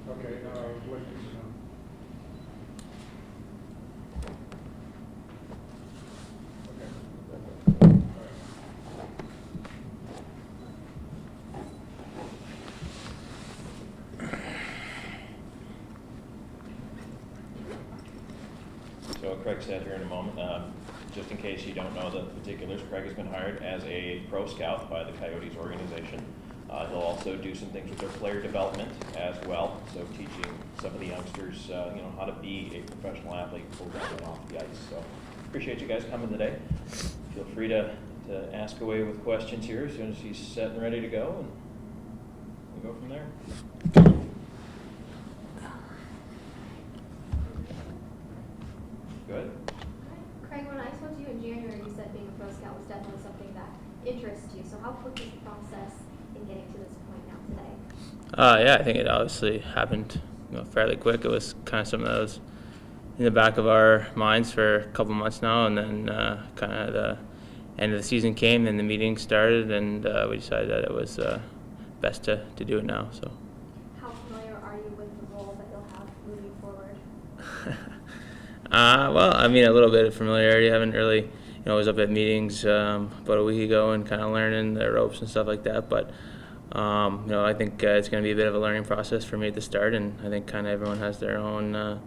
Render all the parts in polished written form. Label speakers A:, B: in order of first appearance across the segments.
A: Okay, what is it now? Okay. All right.
B: So Craig said here in a moment, just in case you don't know the particulars, Craig has been hired as a pro scout by the Coyotes organization. He'll also do some things with their player development as well, so teaching some of the youngsters, how to be a professional athlete both on and off the ice. So appreciate you guys coming today. Feel free to ask away with questions here as soon as he's set and ready to go, and we'll go from there. Good.
C: Craig, when I spoke to you in January, you said being a pro scout was definitely something that interests you. So how quick is the process in getting to this point now today?
D: Yeah, I think it obviously happened fairly quick. It was kind of something that was in the back of our minds for a couple months now, and then kind of the end of the season came and the meeting started, and we decided that it was best to do it now. So.
C: How familiar are you with the role that you'll have moving forward?
D: Well, I mean, a little bit of familiarity. I haven't really, I was up at meetings about a week ago and kind of learning the ropes and stuff like that. But, I think it's going to be a bit of a learning process for me at the start. And I think kind of everyone has their own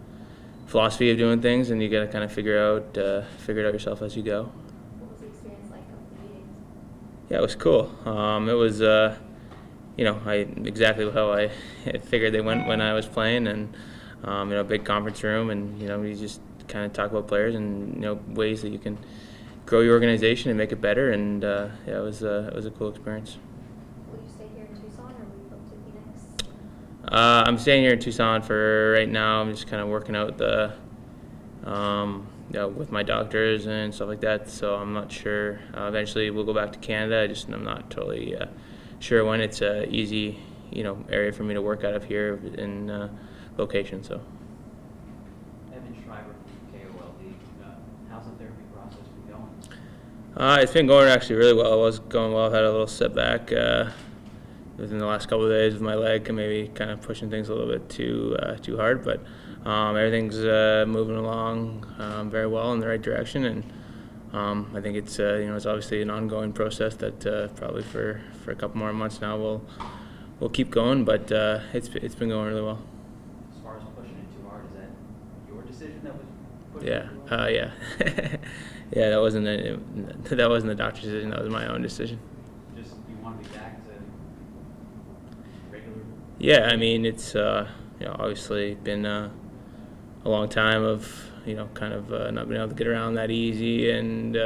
D: philosophy of doing things, and you got to kind of figure it out yourself as you go.
C: What was the experience like of the meetings?
D: Yeah, it was cool. It was, exactly how I figured they went when I was playing, and big conference room, and you just kind of talk about players and ways that you can grow your organization and make it better, and it was a cool experience.
C: Will you stay here in Tucson, or will you go to Phoenix?
D: I'm staying here in Tucson for right now. I'm just kind of working out the with my doctors and stuff like that, so I'm not sure. Eventually we'll go back to Canada. I'm not totally sure when. It's a easy area for me to work out of here in location. So.
E: Evan Schreiber from KOLD. How's the therapy process been going?
D: It's been going actually really well. It was going well. I've had a little setback within the last couple of days with my leg, and maybe kind of pushing things a little bit too hard. But everything's moving along very well in the right direction, and I think it's it's obviously an ongoing process that probably for a couple more months now we'll keep going. But it's been going really well.
E: As far as pushing it too hard, is that your decision that was pushing
D: Yeah.
E: it too hard?
D: Yeah. Yeah. That wasn't the doctor's decision. That was my own decision.
E: Just you want to be back to regular?
D: Yeah. I mean, it's obviously been a long time of kind of not being able to get around that easy and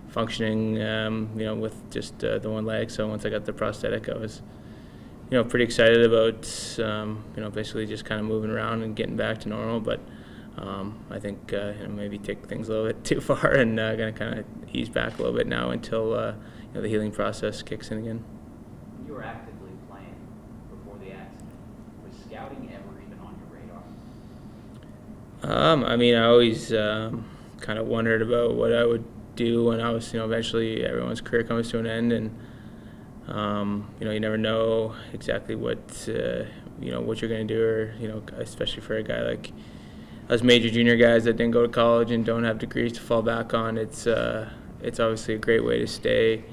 D: functioning with just the one leg. So once I got the prosthetic, I was pretty excited about basically just kind of moving around and getting back to normal. But I think maybe take things a little bit too far, and gonna kind of ease back a little bit now until the healing process kicks in again.
E: When you were actively playing before the accident, was scouting ever even on your radar?
D: I mean, I always kind of wondered about what I would do when I was, eventually everyone's career comes to an end, and you never know exactly what what you're going to do, or especially for a guy like us major junior guys that didn't go to college and don't have degrees to fall back on. It's obviously a great way to stay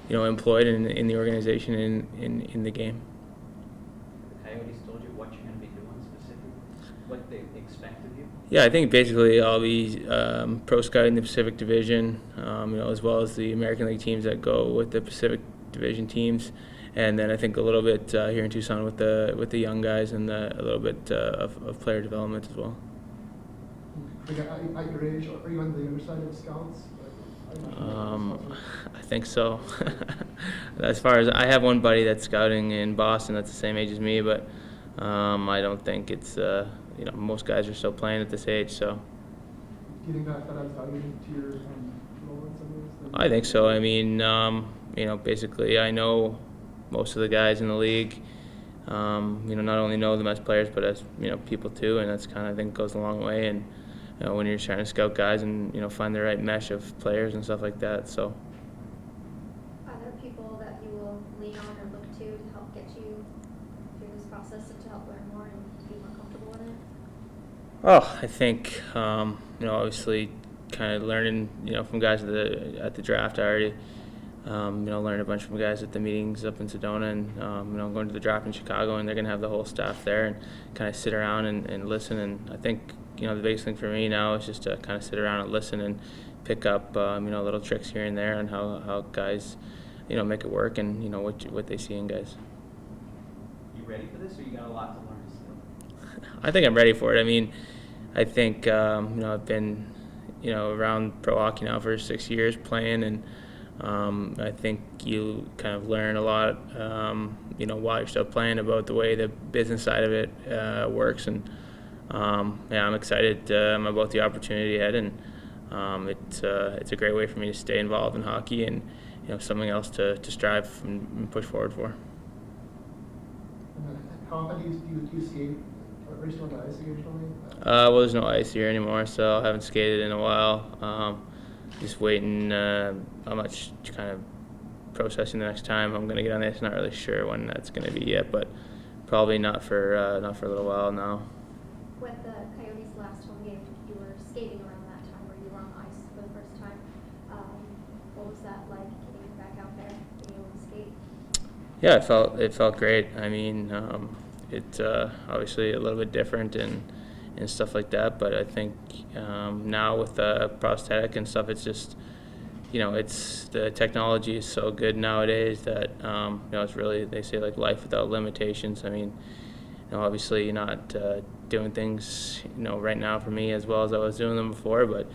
D: employed in the organization and in the game.
E: The Coyotes told you what you're going to be doing specifically, what they expect of you?
D: Yeah, I think basically I'll be pro scouting the Pacific Division, as well as the American League teams that go with the Pacific Division teams, and then I think a little bit here in Tucson with the young guys, and a little bit of player development as well.
A: At your age, are you on the younger side of the scouts?
D: I think so. As far as I have one buddy that's scouting in Boston that's the same age as me, but I don't think it's most guys are still playing at this age. So.
A: Do you think that adds value to your role in some ways?
D: I think so. I mean, basically I know most of the guys in the league. Not only know them as players, but as people too, and that's kind of I think goes a long way. And when you're trying to scout guys and find the right mesh of players and stuff like that. So.
C: Are there people that you will lean on or look to help get you through this process listen to help learn more and be more comfortable in it?
D: Oh, I think obviously, kind of learning from guys at the draft. I already learned a bunch from guys at the meetings up in Sedona, and going to the draft in Chicago, and they're gonna have the whole staff there and kind of sit around and listen. And I think the biggest thing for me now is just to kind of sit around and listen and pick up little tricks here and there on how guys make it work, and what they see in guys.
E: You ready for this, or you got a lot to learn still?
D: I think I'm ready for it. I mean, I think I've been around pro hockey now for 6 years playing, and I think you kind of learn a lot while you're still playing about the way the business side of it works, and I'm excited about the opportunity ahead, and it's a great way for me to stay involved in hockey, and something else to strive and push forward for.
A: And then how often do you skate? Are you still on the ice occasionally?
D: Well, there's no ice here anymore, so I haven't skated in a while. Just waiting. I'm not kind of processing the next time I'm going to get on the ice. Not really sure when that's going to be yet, but probably not for a little while now.
C: With the Coyotes' last home game, you were skating around that time, where you were on the ice for the first time. What was that like, getting back out there, being able to skate?
D: Yeah, it felt great. I mean, it's obviously a little bit different and stuff like that, but I think now with the prosthetic and stuff, it's just it's the technology is so good nowadays that it's really, they say, like life without limitations. I mean, obviously you're not doing things right now for me as well as I was doing them before, but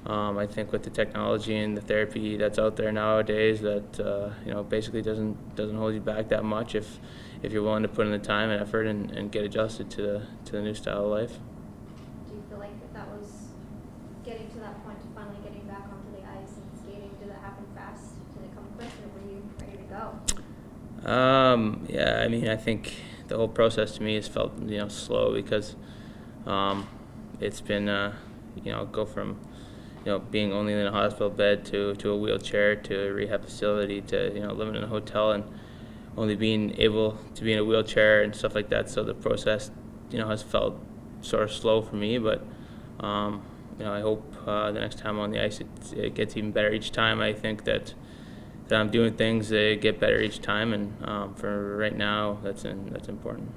D: I think with the technology and the therapy that's out there nowadays, that basically doesn't hold you back that much if you're willing to put in the time and effort and get adjusted to the new style of life.
C: Do you feel like that was getting to that point, to finally getting back onto the ice and skating? Did that happen fast? Did it come quick, or were you ready to go?
D: Yeah, I mean, I think the whole process to me has felt slow, because it's been go from being only in a hospital bed to a wheelchair to a rehab facility to living in a hotel and only being able to be in a wheelchair and stuff like that. So the process has felt sort of slow for me, but I hope the next time on the ice it gets even better each time. I think that I'm doing things that get better each time, and for right now that's important.